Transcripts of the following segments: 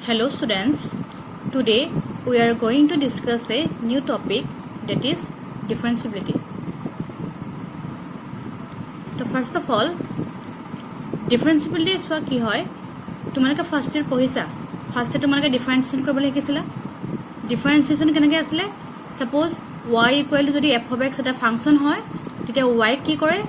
Hello students, today we are going to discuss a new topic that is differentiability. So first of all, differentiability is what hoy tumalaka first year pohisa first year tumalaka differentiation koribole hikisila differentiation kenake asile suppose y equal to jodi f of x eta function hoy titia y ki kore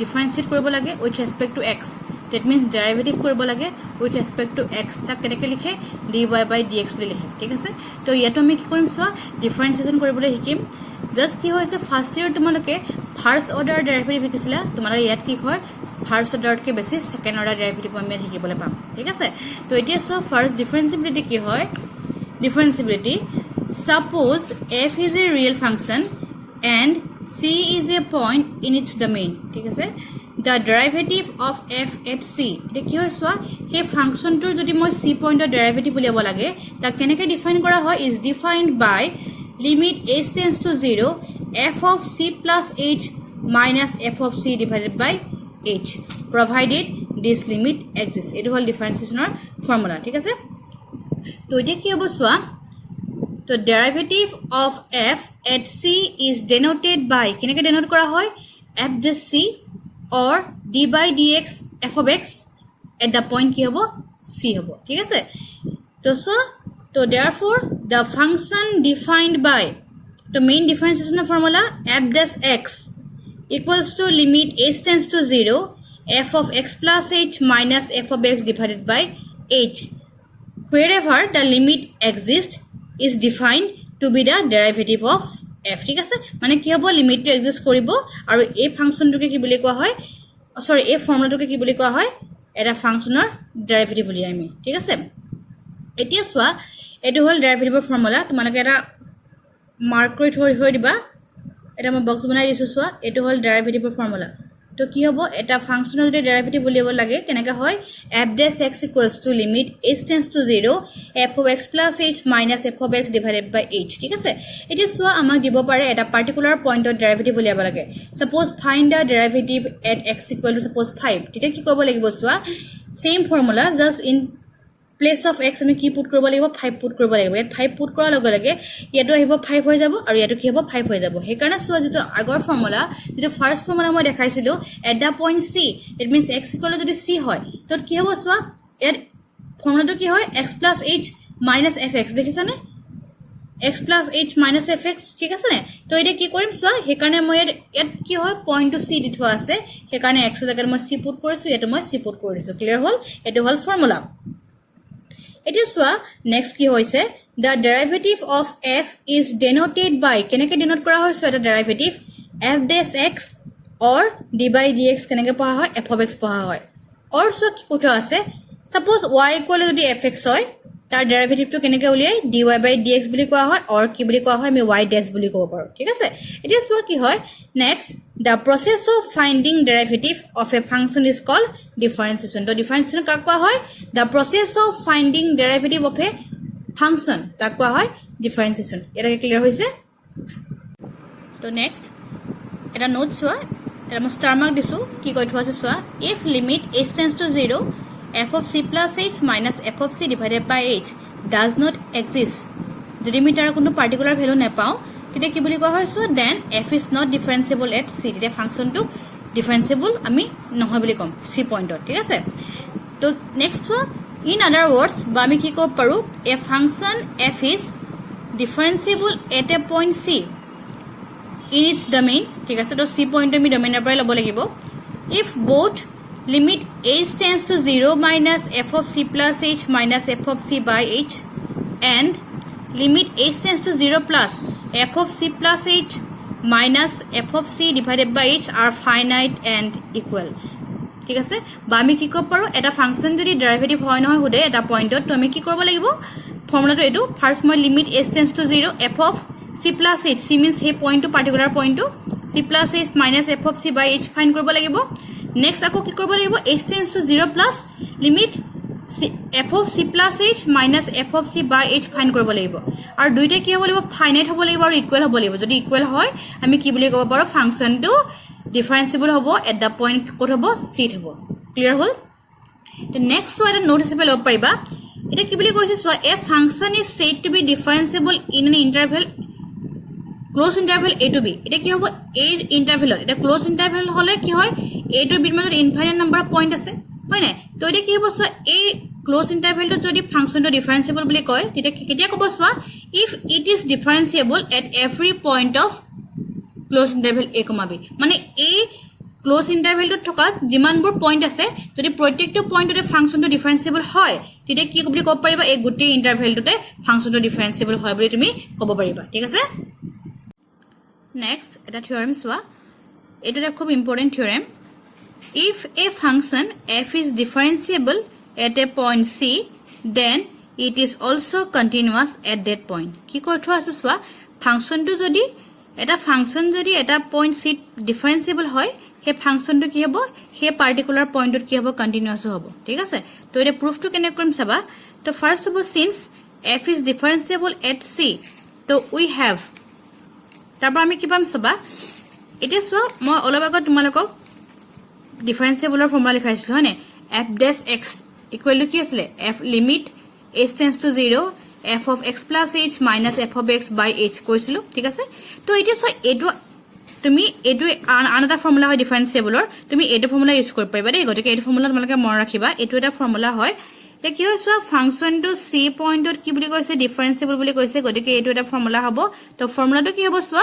differentiate koribo lage with respect to x. That means derivative korbo lage with respect to x tak keneke likhe dy by dx boli likhe thik ase to yato ami ki korim so differentiation koribole hikim just ki hoise first year tumaloke first order derivative hikisila tumara yat ki hoy first order ke besi second order derivative ami hikibole pam thik ase to etia so first differentiability ki hoy differentiability suppose f is a real function and c is a point in its domain thik ase the derivative of f at c এটা কি হয় সোয়া হে ফাংশনটোৰ যদি মই c পইণ্টৰ derivative উলিয়াব লাগে তা কেনেকৈ ডিফাইন কৰা হয় is defined by limit h tends to 0 f of c plus h minus f of c divided by h provided this limit exists এটো হল ডিফাৰেন্সিয়েচনৰ ফৰ্মুলা ঠিক আছে তো এটা কি হ'ব সোয়া তো derivative of f at c is denoted by কেনেকৈ denote কৰা হয় f the c or d by dx f of x at the point ki hobo c hobo thik ase to therefore the function defined by the main differentiation formula f dash x equals to limit h tends to 0 f of x plus h minus f of x divided by h wherever the limit exists is defined to be the derivative of f ঠিক আছে মানে কি হ'ব limit two exist কৰিব আৰু এই ফাংচনটোকে কি বুলি কোৱা হয় সৰি এই ফৰ্মুলাটোকে কি বুলি কোৱা হয় এটা ফাংচনৰ ডেৰিভেটিভ বুলি আমি ঠিক আছে এতিয়া সোৱা এটো হল ডেৰিভেটিভৰ ফৰ্মুলা তোমালোকে এটা মাৰ্ক কৰি থৈ দিবা এটা মই বক্স বনাই দিছো সোৱা এটো হল ডেৰিভেটিভৰ ফৰ্মুলা তো কি হ'ব এটা ফাংচনৰ যদি ডেৰিভেটিভ উলিয়াব লাগে কেনেকৈ হয় f dash x equals to limit h tends to 0 f of x plus h minus f of x divided by h ঠিক আছে এটি সোয়া আমাক দিব পাৰে এটা পাৰ্টিকুলাৰ পয়েন্টৰ ডেৰিভেটিভ উলিয়াব লাগে suppose find da derivative at x equal to suppose 5 তেতিয়া কি কৰিব লাগিব সোয়া same formula just in place of x আমি কি পুট কৰিব লাগিব 5 পুট কৰিব লাগিব ইয়াত 5 পুট কৰাৰ লগে লগে ইয়াটো আহিব 5 হৈ যাব আৰু ইয়াটো কি হ'ব 5 হৈ যাব সেই কাৰণে সোৱা যেটো আগৰ ফৰ্মুলা যেটো ফাৰ্স্ট ফৰ্মুলা মই দেখাইছিলো at the point c it means x equal to c হয় তো কি হ'ব সোৱা ইয়াত ফৰ্মুলাটো কি হয় x plus h minus fx দেখিছানে x plus h minus fx ঠিক আছে নে তো এটা কি কৰিম সোৱা সেই কাৰণে মই ইয়াত কি হয় পইণ্ট টু c দি থোৱা আছে সেই কাৰণে x ৰ জাগাত মই c পুট কৰিছো ইয়াটো মই c পুট কৰিছো ক্লিয়াৰ হল এটো হল formula It is next ki hoise the derivative of f is denoted by keneke denote kora hoy so eta derivative f dash x or d by dx keneke paha hoy f of x paha hoy or so ki kotha ase suppose y equal to the fx hoy tar derivative to keneke uliyai dy by dx boli koa hoy or ki boli koa hoy me y dash boli kobo paru thik ase it is ki hoy next the process of finding derivative of a function is called differentiation to differentiation ka koa hoy the process of finding derivative of a function ta koa hoy differentiation eta clear hoise to next eta note soa eta mo star mark disu ki koi thwa ase soa if limit h tends to 0 f of c plus h minus f of c divided by h does not exist যদি আমি তাৰ কোনো particular value না পাও তেতিয়া কি বুলি কোৱা হয় so then f is not differentiable at c তেতিয়া ফাংশনটো ডিফাৰেন্সিবল আমি নহয় বুলি কম c পইণ্টত ঠিক আছে তো নেক্সট in other words বা আমি কি কব পাৰো a function f is differentiable at a point c in its domain ঠিক আছে তো c পইণ্ট আমি ডোমেইনৰ পৰা লব লাগিব if both limit h tends to 0 minus f of c plus h minus f of c by h and limit h tends to 0 plus f of c plus h minus f of c divided by h are finite and equal ঠিক আছে বা আমি কি কব পাৰো এটা function যদি derivative হয় নহয় হদে এটা পয়েন্টত তো আমি কি কৰিব লাগিব ফৰ্মুলাটো এটো ফাৰ্স্ট মই limit h tends to 0 f of c plus h c means he point to particular point to c plus h minus f of c by h find কৰিব লাগিব next আকৌ কি কৰিব লাগিব h tends to 0 plus limit f of c plus h minus f of c by h find কৰিব লাগিব আৰু দুইটা কি হ'ব লাগিব ফাইনাইট হ'ব লাগিব আৰু ইকুৱেল হ'ব লাগিব যদি ইকুৱেল হয় আমি কি বুলি ক'ব পাৰো ফাংশনটো ডিফাৰেন্সিবল হ'ব এট দা পইণ্ট ক'ত হ'ব c হ'ব clear hall The next one noticeable of pariba এটা কি বুলি কৈছে চোৱা a function is said to be differentiable in an interval close interval a to b এটা কি হ'ব a ইন্টাৰভেলত এটা ক্লোজ ইন্টাৰভেল হলে কি হয় a to b মাজত ইনফাইনাইট নাম্বাৰ অফ পইণ্ট আছে হয় না তো এটা কি হ'ব চোৱা এই ক্লোজ ইন্টাৰভেলটো যদি ফাংচনটো ডিফাৰেন্সিবল বুলি কয় তেতিয়া কেতিয়া ক'ব চোৱা if it is differentiable at every point of close interval a, b মানে এই ক্লোজ ইন্টাৰভেলটোত থকা যিমানবোৰ পইণ্ট আছে যদি প্ৰত্যেকটো পইণ্টতে ফাংচনটো ডিফাৰেন্সিয়েবল হয় তেতিয়া কি বুলি ক'ব পাৰিবা এই গোটেই ইন্টাৰভেলটোতে ফাংচনটো ডিফাৰেন্সিয়েবল হয় বুলি তুমি ক'ব পাৰিবা ঠিক আছে নেক্সট এটা থিওৰেম চোৱা এইটো এটা খুব important theorem if a function f is differentiable at a point c then it is also continuous at that point কি কৈ থোৱা আছে চোৱা ফাংচনটো যদি এটা ফাংচন যদি এটা পইণ্ট c ডিফাৰেন্সিয়েবল হয় হে ফাংচনটো কি হ'ব হে পাৰ্টিকুলাৰ পইণ্টত কি হ'ব কন্টিনিউয়াস হ'ব ঠিক আছে তো এটা প্রুফটো কেনে কৰিম চাবা তো ফাৰ্স্ট হ'ব since f is differentiable at c তো we have তাৰপৰা আমি কি পাম চাবা এটা চোৱা মই অলপ আগত তোমালোকক ডিফাৰেন্সিয়েবলৰ ফৰ্মুলা লিখাইছিলো হয়নে f dash x equal to কি আছিল f limit h tends to 0 f of x plus h minus f of x by h কৈছিলো ঠিক আছে তো এটা সো এটো তুমি এটো আনটা ফৰ্মুলা হয় ডিফাৰেন্সিয়েবলৰ তুমি এটো ফৰ্মুলা ইউজ কৰিব পাৰিবা দেই গতিকে এটো ফৰ্মুলা তোমালোকে মন ৰাখিবা এটো এটা ফৰ্মুলা হয় এটা কি হয় সো ফাংচনটো c পইণ্টত কি বুলি কৈছে ডিফাৰেন্সিয়েবল বুলি কৈছে গতিকে এটো এটা ফৰ্মুলা হ'ব তো ফৰ্মুলাটো কি হ'ব so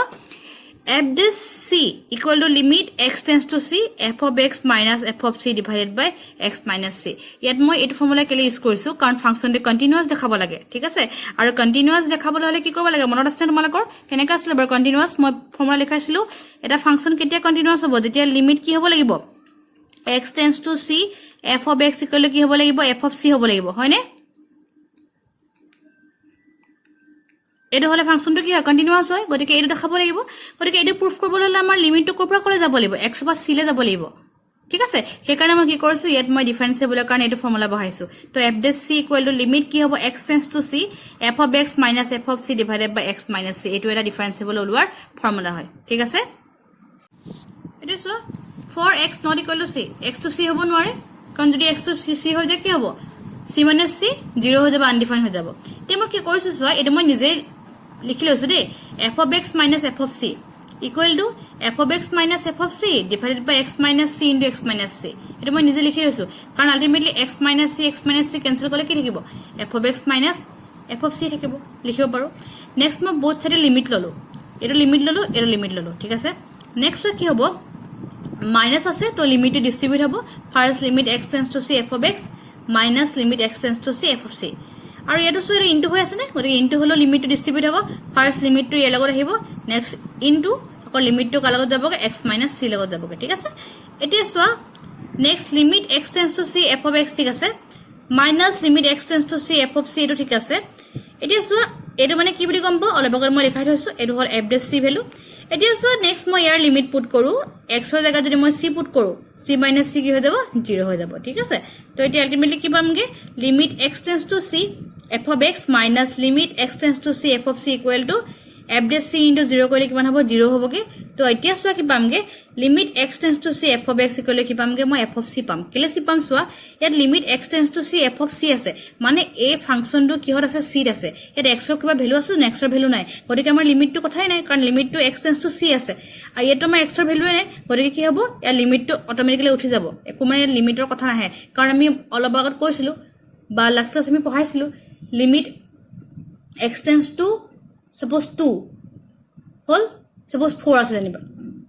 f dash c equal to limit x tends to c f of x minus f of c divided by x minus c ইয়াত মই এই ফৰ্মুলা কেলে ইউজ কৰিছো কাৰণ ফাংচনটো কন্টিনিউয়াস দেখাব লাগে ঠিক আছে আৰু কন্টিনিউয়াস দেখাবলৈ হলে কি কৰিব লাগে মনত আছে তোমালোকৰ কেনেকা আছিল বৰ কন্টিনিউয়াস মই ফৰ্মুলা লিখাইছিলো এটা ফাংচন কেতিয়া কন্টিনিউয়াস হ'ব যেতিয়া লিমিট কি হ'ব লাগিব x tends to c f of x equal to কি হ'ব লাগিব f of c হ'ব লাগিব হয়নে এটো হলে ফাংচনটো কি হয় কন্টিনিউয়াস হয় গতিকে এটো দেখাব লাগিব গতিকে এটো প্রুফ কৰিবলৈ হলে আমাৰ লিমিটটো কোৰ পৰা ক'লে যাব লাগিব x বা c লে যাব লাগিব ঠিক আছে সেই কাৰণে মই কি কৰিছো ইয়াত মই ডিফাৰেন্সিয়েবলৰ কাৰণে এটো ফৰ্মুলা বহাইছো তো f dash c equal to limit কি হ'ব x tends to c f of x minus f of c divided by x minus c এটো এটা ডিফাৰেন্সিয়েবল ওলোৱাৰ ফৰ্মুলা হয় ঠিক আছে এটো so for x not equal to c x to c হ'ব নোৱাৰে কাৰণ যদি x to c হৈ যায় কি হ'ব c minus c 0 হৈ যাব আনডিফাইন হৈ যাব তে মই কি কৰিছো চোৱা এটো মই নিজে লিখি লৈছো দে f of x minus f of c equal to f of x minus f of c divided by x minus c into x minus c এটো মই নিজে লিখি লৈছো কাৰণ ultimately x minus c cancel কৰিলে কি থাকিব f of x minus f of c থাকিব লিখিব পাৰো নেক্সট মই বোথ সাইডে লিমিট ললো এটো লিমিট ললো ঠিক আছে নেক্সট কি হ'ব মাইনাস আছে তো লিমিট ডিস্ট্রিবিউট হ'ব first limit x tends to c f of x minus limit x tends to c f of c আৰু এটো সো ইনটু হৈ আছে নে গতিকে ইনটু হলো লিমিট ডিস্ট্রিবিউট হ'ব ফার্স্ট লিমিট টু ইয়াৰ লগত আহিব নেক্সট ইনটু আকৌ লিমিট টু কালত যাবগে x minus c লগত যাবগে ঠিক আছে এতিয়া সোৱা next limit x tends to c f of x ঠিক আছে minus limit x tends to c f of c এটো ঠিক আছে এতিয়া সোৱা এটো মানে কি বুলি গম্ব অলপ আগত মই লিখাই থৈছো এটো হল f dash c ভ্যালু এতিয়া সোৱা নেক্সট মই ইয়াৰ লিমিট পুট কৰো x ৰ জায়গা যদি মই c পুট কৰো c minus c কি হৈ যাব 0 হৈ যাব ঠিক আছে তো এতিয়া আলটিমেটলি কি পামগে limit x tends to c f of x minus limit x tends to c f of c equal to f dash c into 0 কৰিলে কিমান হ'ব 0 হ'বগে তো এতিয়া সোৱা কি পামগে limit x tends to c f of x equal to কি পামগে মই f of c পাম কেলে c পাম সোৱা ইয়াত limit x tends to c f of c আছে মানে এই ফাংচনটো কিহত আছে c আছে ইয়াত x ৰ কিবা ভ্যালু আছে x ৰ ভ্যালু নাই গতিকে আমাৰ লিমিটটো কথাই নাই কাৰণ লিমিটটো x tends to c আছে আৰু ইয়াত আমাৰ x ৰ ভ্যালু নাই গতিকে কি হ'ব ইয়াৰ লিমিটটো অটোমেটিক্যালি উঠি যাব একো মানে লিমিটৰ কথা নাহে কাৰণ আমি অলপ আগত কৈছিলো বা লাষ্ট ক্লাছ আমি পঢ়াইছিলো limit x tends to suppose 2 hall suppose 4 আছে জানিবা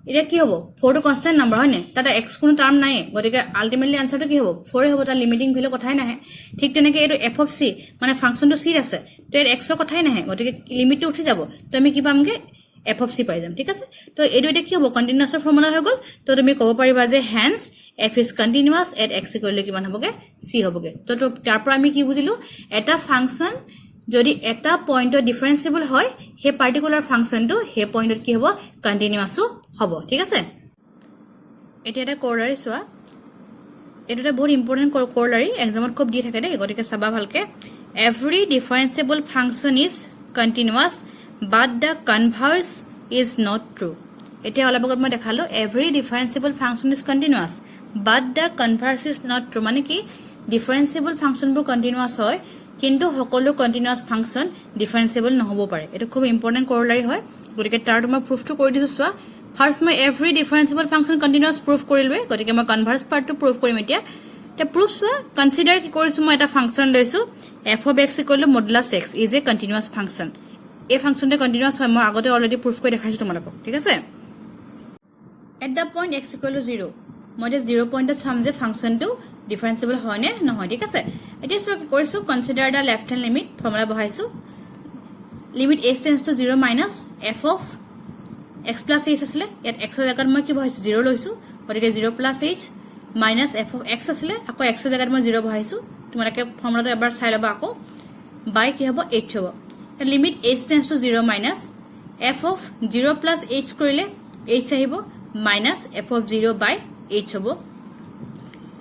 এটা কি হ'ব 4 টো কনস্ট্যান্ট নাম্বার হয় না তাতে x কোনো টার্ম নাই গতিকে আলটিমেটলি আনসারটো কি হ'ব 4 হ'ব তাৰ লিমিটিং ভ্যালু কথাই নাহে ঠিক তেনেকে এটো f of c মানে ফাংচনটো c আছে তো এর x ৰ কথাই নাহে গতিকে লিমিটটো উঠি যাব তো আমি কি পামগে f of c পাই যাম ঠিক আছে তো এটো এটা কি হ'ব কন্টিনিউয়াসৰ ফৰ্মুলা হৈ গল তো তুমি ক'ব পাৰিবা যে hence f is continuous at x equal to কিমান হ'বগে c হ'বগে তো তাৰ পৰা আমি কি বুজিলো এটা ফাংচন যদি এটা পয়েন্টৰ ডিফাৰেন্সিবল হয় হে পার্টিকুলার ফাংচনটো হে পয়েন্টত কি হ'ব কন্টিনিউয়াসও হ'ব ঠিক আছে এটা এটা কোৰলাৰি সোৱা এটা বহুত ইম্পৰ্টেন্ট কোৰলাৰি এক্সামত খুব দি থাকে দে গতিকে চাবা ভালকে every differentiable function is continuous but the converse is not true এতিয়া অলপ আগত মই দেখালো every differentiable function is continuous but the converse is not true মানে কি ডিফাৰেন্সিয়েবল ফাংচনবোৰ কণ্টিনিউয়াছ হয় কিন্তু সকলো কণ্টিনিউয়াছ ফাংচন ডিফাৰেন্সিয়েবল নহব পাৰে এটা খুব ইম্পৰ্টেন্ট কৰলাৰি হয় গতিকে তাৰ মই প্ৰুফটো কৰি দিছো চোৱা ফাৰ্স্ট মই এভৰি ডিফাৰেন্সিয়েবল ফাংচন কণ্টিনিউয়াছ প্ৰুফ কৰিলৱে গতিকে মই কনভাৰ্স পাৰ্টটো প্ৰুফ কৰিম এতিয়া তে প্ৰুফ চোৱা কনসিডাৰ কি কৰিছো মই এটা ফাংচন লৈছো f of x = modulus x is a continuous function এই ফাংচনটো কণ্টিনিউয়াছ হয় মই আগতে অলৰেডি প্ৰুফ কৰি দেখাইছো তোমালোকক ঠিক আছে at the point x = 0 মই যে 0 পইণ্টত চাম যে ফাংচনটো ডিফাৰেন্সিয়েবল হয় নে নহয় ঠিক আছে এতিয়া সো কি কৰিছো consider the left hand limit formula বহাইছো limit h tends to 0 minus f of x plus h আসলে ইয়াত x ৰ জাগাত মই কি বহাইছো 0 লৈছো গতিকে 0 plus h minus f of x আসলে আকৌ x ৰ জাগাত মই 0 বহাইছো তোমালোকে ফৰ্মুলাটো এবাৰ চাই লবা আকৌ বাই কি হ'ব h হ'ব limit h tends to 0 minus f of 0 plus h কৰিলে h আহিব minus f of 0 by h হ'ব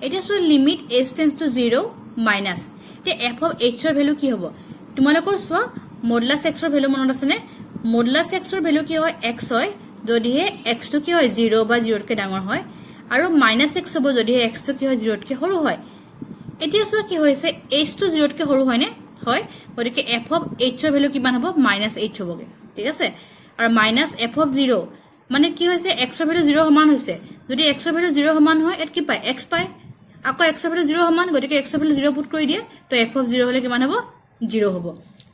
এটা so limit h tends to 0 minus তে f of h ৰ ভ্যালু কি হ'ব তোমালোকৰ সোৱা মডুলাস x ৰ ভ্যালু মনত আছে নে মডুলাস x ৰ ভ্যালু কি হয় x হয় যদিহে x টো কি হয় 0 বা 0 কে ডাঙৰ হয় আৰু মাইনাস x হ'ব যদিহে x টো কি হয় 0 কে সৰু হয় এতিয়া সো কি হৈছে h টো 0 কে সৰু হয় নে হয় গতিকে f of h ৰ ভ্যালু কিমান হ'ব -h হ'বগে ঠিক আছে আৰু মাইনাস f of 0 মানে কি হৈছে x ৰ ভ্যালু 0 সমান হৈছে যদি x ৰ ভ্যালু 0 সমান হয় এত কি পায় x পায় আকৌ x ৰ ভ্যালু 0 সমান গতিকে x ৰ ভ্যালু 0 পুট কৰি দিয়ে তো f of 0 হলে কিমান হ'ব 0 হ'ব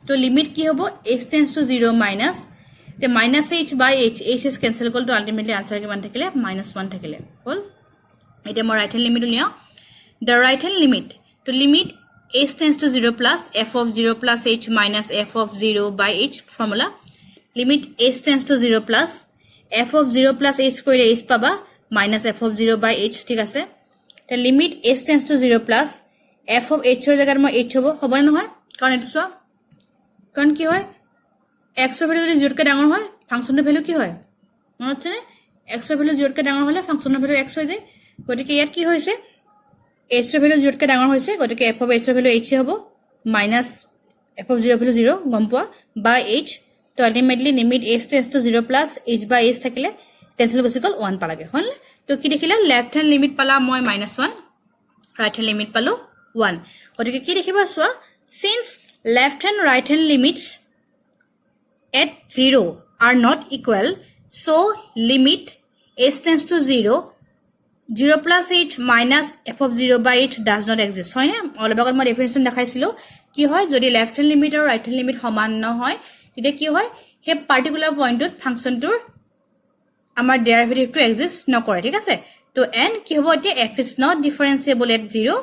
তো লিমিট কি হ'ব h টেন্ডস টু 0 মাইনাস তে -h by h h is cancel করলে তো আলটিমেটলি আনসার কিমান থাকিলে -1 থাকিলে হল এটা মই right hand limit Leo the right hand limit to limit h tends to 0 plus f of 0 plus h minus f of 0 by h formula limit h tends to 0 plus f of 0 plus h কইলে h পাবা minus f of 0 by h ঠিক আছে তে limit h tends to 0 plus f of h ৰ জাগাত মই h হ'ব না নহয় কাৰণ এটা সো কাৰণ কি হয় x ৰ ভ্যালু যদি 0 কে ডাঙৰ হয় ফাংচনৰ ভ্যালু কি হয় মনত আছে নে x ৰ ভ্যালু 0 কে ডাঙৰ হলে ফাংচনৰ ভ্যালু x হৈ যায় গতিকে ইয়াত কি হৈছে h ৰ ভ্যালু 0 কে ডাঙৰ হৈছে গতিকে f of h ৰ ভ্যালু h হ'ব মাইনাস f of 0 ভ্যালু 0 গম পোৱা বাই h তো ultimately limit h tends to 0 plus h by h থাকিলে কেনসেল গুচি গল 1 পালাগে হল তো কি দেখিলা লেফট হ্যান্ড লিমিট পালা মই -1 রাইট হ্যান্ড লিমিট পালো 1 গতিকে কি দেখিবা সোৱা since left hand right hand limits at 0 are not equal so limit h tends to 0 0 plus h minus f of 0 by h does not exist হয় না অলপ আগত মই ডেফিনিশন দেখাইছিলো কি হয় যদি লেফট হ্যান্ড লিমিট আৰু ৰাইট হ্যান্ড লিমিট সমান নহয় তেতিয়া কি হয় হে পাৰ্টিকুলাৰ পয়েন্টত ফাংশনটোৰ আমাৰ ডেৰিভেটিভটো এক্সিস্ট নকৰে ঠিক আছে তো n কি হ'ব এতিয়া f is not differentiable at 0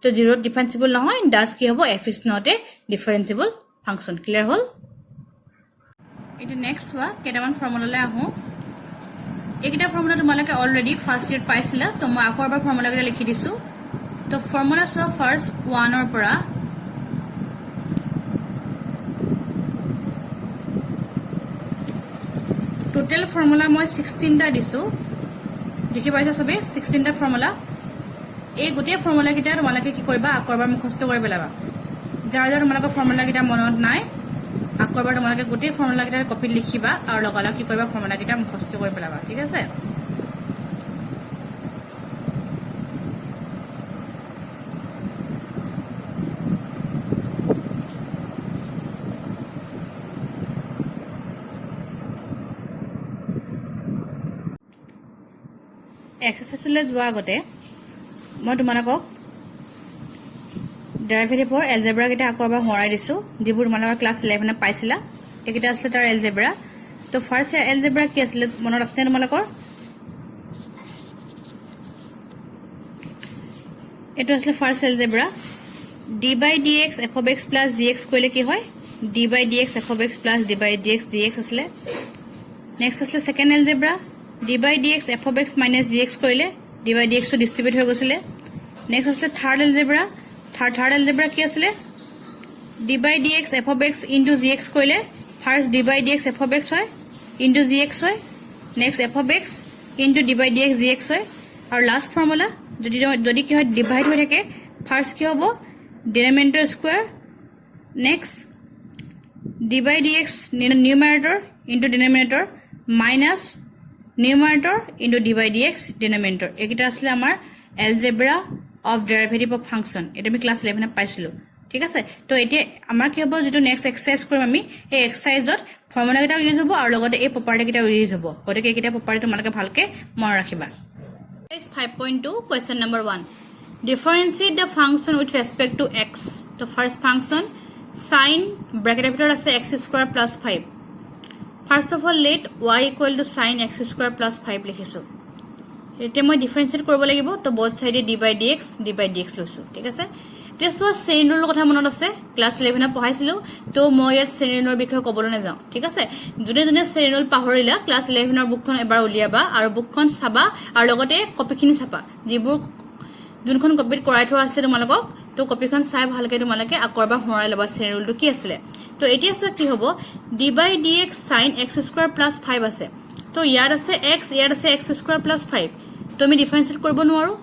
তো 0 ডিফাৰেন্সিবল নহয় does কি হ'ব f is not a differentiable function clear হল এটা নেক্সট ওয়া কেটামান ফর্মুলালে আহো এইটা ফর্মুলা তোমালোকে অলরেডি ফার্স্ট ইয়ার পাইছিলা তো মই আকৌ এবাৰ ফৰ্মুলা কেটা লিখি দিছো তো ফৰ্মুলা সো ফাৰ্স্ট 1 ৰ পৰা টোটাল ফর্মুলা মই 16 টা দিছো দেখি পাইছা সবে 16 টা ফর্মুলা এই গোটেই ফর্মুলা কেটা তোমালোকে কি কৰিবা আকৌ এবাৰ মুখস্থ কৰি পেলাবা যাৰ যাৰ তোমালোকৰ ফৰ্মুলা কেটা মনত নাই আকৌ এবাৰ তোমালোকে গোটেই ফৰ্মুলা কেইটাৰ কপি লিখিবা আৰু লগালগ কি কৰিবা ফৰ্মুলা কেইটা মুখস্থ কৰি পেলাবা ঠিক আছে এক্সাৰসাইজলে যোৱা আগতে মই তোমালোকক ডেৰিভেটিভৰ এলজেব্ৰা কেটা আকৌ এবাৰ হৰাই দিছো যিবোৰ তোমালোকে ক্লাস 11 এ পাইছিলা একেটা আসলে তাৰ এলজেব্ৰা তো ফাৰ্স্ট এলজেব্ৰা কি আছিল মনত আছে তোমালোকৰ এটো আসলে first algebra d by dx f of x plus dx কইলে কি হয় d by dx f of x plus d by dx dx আসলে নেক্সট আসলে second algebra d by dx f of x minus dx কইলে d by dx তো distribute হৈ গৈছিলে next আসলে থার্ড এলজেব্ৰা থার্ড এলজেব্রা কি আসলে d by dx f of x into gx কইলে first d by dx f of x হয় into gx হয় next f of x into d by dx gx হয় আৰু last formula যদি কি হয় ডিভাইড হৈ থাকে ফার্স্ট কি হ'ব denominator square next d by dx numerator into denominator minus numerator into d by dx denominator একিটা আসলে আমাৰ algebra of derivative of function এটা আমি ক্লাছ 11 পাইছিলো ঠিক আছে তো এতিয়া আমাৰ কি হ'ব যেটো নেক্সট এক্সাৰসাইজ কৰিম আমি এই এক্সাৰসাইজত ফৰ্মুলা কেইটা ইউজ হ'ব আৰু লগতে এই প্ৰপাৰ্টি কেইটা ইউজ হ'ব গতিকে এইকেইটা প্ৰপাৰ্টি তোমালোকে ভালকে মনত ৰাখিবা 5.2 question number 1 differentiate the function with respect to x the first function sin bracket ভিতৰত আছে x square plus 5 first of all let y equal to sin x square plus 5 লিখিছো এতিয়া মই ডিফাৰেন্সিয়েট কৰিব লাগিব তো both side d by dx লৈছো ঠিক আছে this was chain rule কথা মনত আছে ক্লাছ 11 পঢ়াইছিলো তো মই ইয়াৰ chain rule বিষয়ে ক'বলৈ নাযাওঁ ঠিক আছে যদি chain rule পাহৰিলা ক্লাছ 11 ৰ বুকখন এবাৰ উলিয়াবা আৰু বুকখন চাবা আৰু লগতে কপিখিনি চাবা যিবোৰ যোনখন কপিত কৰাই থোৱা আছে তোমালোকক তো কপিখন চাই ভালকে তোমালোকে আকৌ এবাৰ হৰাই লবা chain rule টো কি আছিল তো এতিয়া সো কি হ'ব d by dx sin x square plus 5 আছে তো ইয়াৰ আছে x ইয়াৰ আছে x square plus 5 তো আমি ডিফাৰেন্সিয়েট কৰিব নোৱাৰো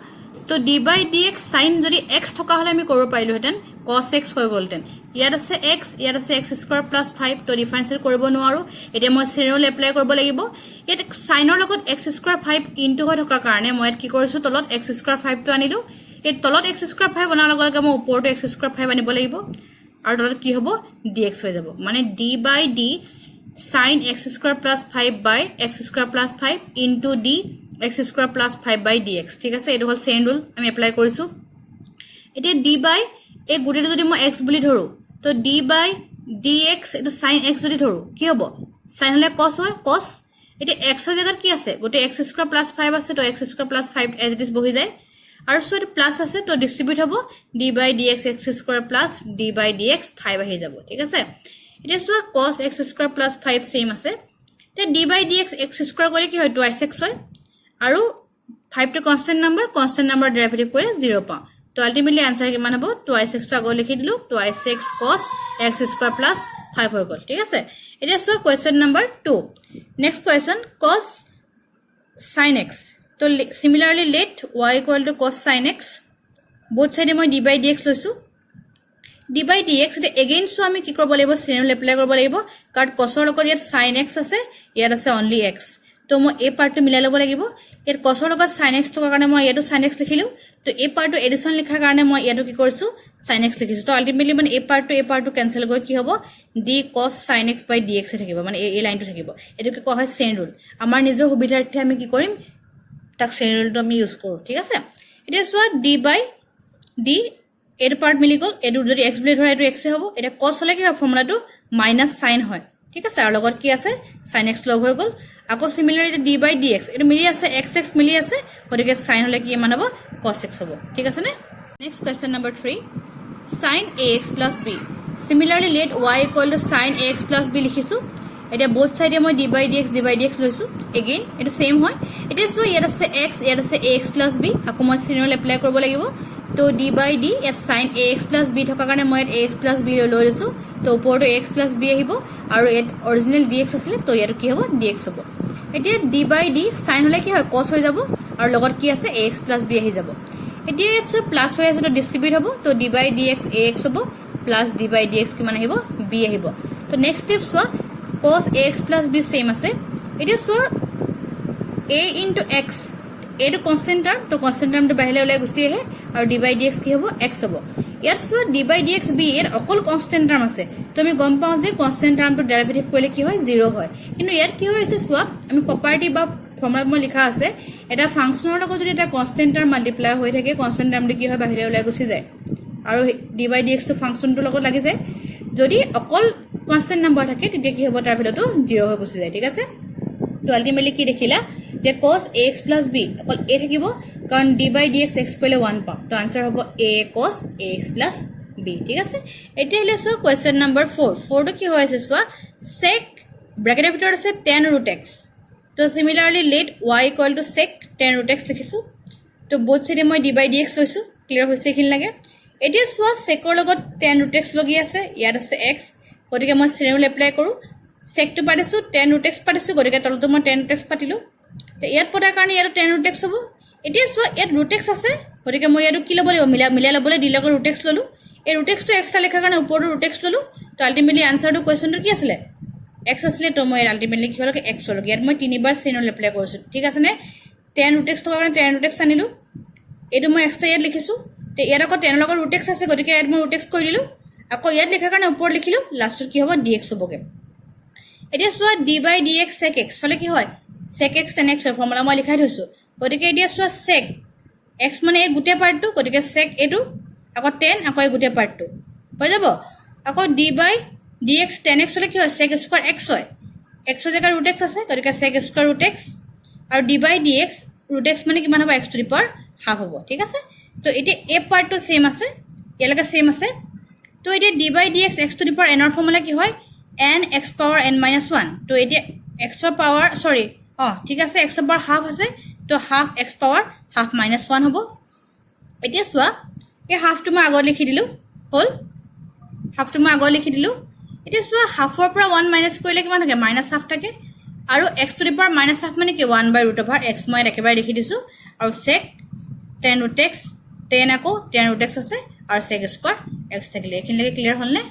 তো d by dx sin যদি x থকা হলে আমি কৰিব পাৰিলো হেতেন cos x হৈ গলতেন ইয়াত আছে x ইয়াত আছে x square plus 5 তো ডিফাৰেন্সিয়েট কৰিব নোৱাৰো এতিয়া মই chain rule এপ্লাই কৰিব লাগিব ইয়াত sin ৰ লগত x square 5 ইনটু হৈ থকা কাৰণে মই কি কৰিছো তলত x square 5 টো আনিলো এই তলত x square 5 বনাৰ লগে লগে মই ওপৰটো x square 5 আনিব লাগিব আৰু তলত কি হ'ব dx হৈ যাব মানে d by d sin x square plus 5 by x square plus 5 into d x square plus 5 by dx ঠিক আছে এটো হল চেইন রুল আমি এপ্লাই কৰিছো এতিয়া d by এই গুটিটো যদি মই x বুলি ধৰো তো d by dx এটো sin x যদি ধৰো কি হ'ব sin হলে cos হয় cos এতিয়া x ৰ জায়গাত কি আছে গোটে x square plus 5 আছে তো x square plus 5 as it is বহি যায় আৰু সো প্লাস আছে তো ডিস্ট্রিবিউট হ'ব d by dx x square plus d by dx 5 আহি যাব ঠিক আছে এতিয়া so cos x square plus 5 same আছে তে d by dx x square কৰিলে কি হয় 2x হয় আৰু 5 টো কনস্ট্যান্ট নাম্বার ডেরিভেটিভ করে 0 পাও তো আলটিমেটলি आंसर কিমান হ'ব 2x টো আগলৈ লিখি দিলো 2x cos x square plus 5 হৈ গল ঠিক আছে এটা so question number 2 next question cos sin x তো similarly let y equal to cos sin x both side মই d by dx লৈছো d by dx এটা again সো আমি কি কৰিব লাগিব চেইন ৰুল এপ্লাই কৰিব লাগিব কাৰণ cos ৰ লগত ইয়াত sin x আছে ইয়াত আছে only x তো মই এই পাৰ্টটো মিলাই ল'ব লাগিব ইয়াত cos ৰ লগত sin x থকা কাৰণে মই ইয়াটো sin x লিখিলো তো এই পাৰ্টটো এডিশন লিখা কাৰণে মই ইয়াটো কি কৰিছো sin x লিখিছো তো আলটিমেটলি মানে এই পাৰ্টটো কেনসেল গৈ কি হ'ব d cos sin x by dx থাকিব মানে এই লাইনটো থাকিব এটো কি কোৱা হয় চেইন ৰুল আমাৰ নিজৰ সুবিধাৰ্থে আমি কি কৰিম তাক চেইন ৰুলটো আমি ইউজ কৰো ঠিক আছে এটা সোৱা d by d এটো পাৰ্ট মিলি গল এটো যদি x বুলি ধৰা এটো x হ'ব এটা cos হলে কি হয় ফৰ্মুলাটো মাইনাস sin হয় ঠিক আছে আৰু লগত কি আছে sin x লগ হৈ গল আকৌ সিমিলাৰলি d by dx এটো মিলি আছে xx মিলি আছে গতিকে sin হলে কি মান হ'ব cos x হ'ব ঠিক আছে নে next question number 3 sin ax plus b similarly let y equal to sin ax plus b লিখিছো এটা both side মই d by dx লৈছো again এটা সেম হয় এটা সো ইয়াত আছে x ইয়াত আছে ax plus b আকৌ মই sin ৰুল এপ্লাই কৰিব লাগিব তো d by d ইয়াত sin ax plus b থকা কাৰণে মই ax plus b লৈ লৈছো তো ওপৰটো x plus b আহিব আৰু এট অৰিজিনাল dx আছিল তো ইয়াত কি হ'ব dx হ'ব এতিয়া d by d sin হলে কি হয় cos হৈ যাব আৰু লগত কি আছে ax plus b আহি যাব এতিয়া সো প্লাস হৈ আছে তো ডিস্ট্রিবিউট হ'ব তো d by dx ax হ'ব প্লাস d by dx কিমান আহিব b আহিব তো নেক্সট স্টেপ সোৱা cos ax plus b same আছে এতিয়া সোৱা a into x এটো কনস্ট্যান্ট টাৰ্ম তো কনস্ট্যান্ট টাৰ্মটো বাহিলে ওলাই গুছি আহে আৰু d by dx কি হ'ব x হ'ব ইয়াৰ সোৱা d by dx b এৰ অকল কনস্ট্যান্ট টাৰ্ম আছে তো আমি গম পাও যে কনস্ট্যান্ট টাৰ্মটো ডেৰিভেটিভ কৰিলে কি হয় 0 হয় কিন্তু ইয়াত কি হৈছে সোৱা আমি প্ৰপাৰ্টি বা ফৰ্মুলাত মই লিখা আছে এটা ফাংশনৰ লগত যদি এটা কনস্ট্যান্ট টাৰ্ম মাল্টিপ্লাই হৈ থাকে কনস্ট্যান্ট টাৰ্মটো কি হয় বাহিলে ওলাই গুছি যায় আৰু d by dx টো ফাংশনটোৰ লগত লাগি যায় যদি অকল কনস্ট্যান্ট নাম্বাৰ থাকে তেতিয়া কি হ'ব তাৰ ভ্যালুটো 0 হৈ গুছি যায় ঠিক আছে তো আলটিমেটলি কি দেখিলা যে cos ax plus b অকল a থাকিব কাৰণ d by dx x কৰিলে 1 পাও তো आंसर হ'ব a cos ax plus b ঠিক আছে এতিয়া হলে সো কোয়েশ্চন নাম্বার 4 টো কি হৈ আছে সোৱা sec ব্ৰ্যাকেটেৰ ভিতৰত আছে tan root x তো similarly let y equal to sec tan root x লিখিছো তো both side মই d by dx লৈছো ক্লিয়ার হৈছে কিন লাগে এতিয়া সোৱা sec ৰ লগত tan root x লগি আছে ইয়াত আছে x গতিকে মই চেইন ৰুল এপ্লাই কৰো sec টো পাইছো tan root x পাইছো গতিকে তলটো মই tan root x পাতিলো ইয়াত পটাৰ কাৰণে ইয়াত tan root x হ'ব এতিয়া সোৱা ইয়াত root x আছে গতিকে মই ইয়াটো কি ল'ব লাগিব মিলাই ল'বলৈ d লগত root x ললো এই root x টো এক্সট্ৰা লেখা কাৰণে ওপৰটো root x ললো তো আলটিমেটলি আনসাৰটো কোৱেশ্চনটো কি আছিল x আছিল তো মই আলটিমেটলি কি হল x হল ইয়াত মই তিনিবাৰ চেইন ৰুল এপ্লাই কৰিছো ঠিক আছে নে tan root x থকা কাৰণে tan root x আনিলো এইটো মই এক্সট্ৰা ইয়াত লিখিছোঁ তে ইয়াত আকৌ 10 লগত ৰুট এক্স আছে গতিকে ইয়াত মই ৰুট এক্স কৰি দিলোঁ আকৌ ইয়াত লিখাৰ কাৰণে ওপৰত লিখিলোঁ লাষ্টত কি হ'ব dx হ'বগৈ এতিয়া চোৱা d by dx sec x হ'লে কি হয় sec x tan x ৰ ফৰ্মুলা মই লিখাই থৈছোঁ গতিকে এতিয়া চোৱা sec x মানে এই গোটেই পাৰ্টটো গতিকে sec এইটো আকৌ tan আকৌ এই গোটেই পাৰ্টটো হৈ যাব আকৌ d by dx tan x হ'লে কি হয় sec স্কয়াৰ x হয় x ৰ জেগাত ৰুট এক্স আছে গতিকে sec স্কয়াৰ ৰুট এক্স আৰু d by dx root x মানে কিমান হ'ব x to the power half হ'ব ঠিক আছে তো এতিয়া এই পাৰ্টটো সেম আছে ইয়ালৈকে সেম আছে তো এতিয়া d by dx x to the power n ৰ ফৰ্মুলা কি হয় n x power n minus 1 তো এতিয়া x ৰ পাৱাৰ সৰি ঠিক আছে x ৰ পাৱাৰ হাফ আছে তো half x power half minus 1 হ'ব এতিয়া চোৱা এই হাফটো মই আগত লিখি দিলোঁ হ'ল হাফটো মই আগত লিখি দিলোঁ এতিয়া চোৱা হাফৰ পৰা 1 মাইনাস কৰিলে কিমান থাকে মাইনাস হাফ থাকে আৰু x to the power minus half মানে কি 1 বাই ৰুট অভাৰ x মই একেবাৰে লিখি দিছোঁ আৰু sec tan root x tan আকৌ tan ৰুট x আছে আৰু sec স্কয়াৰ x থাকিলে এইখিনিলৈকে ক্লিয়াৰ হ'ল নে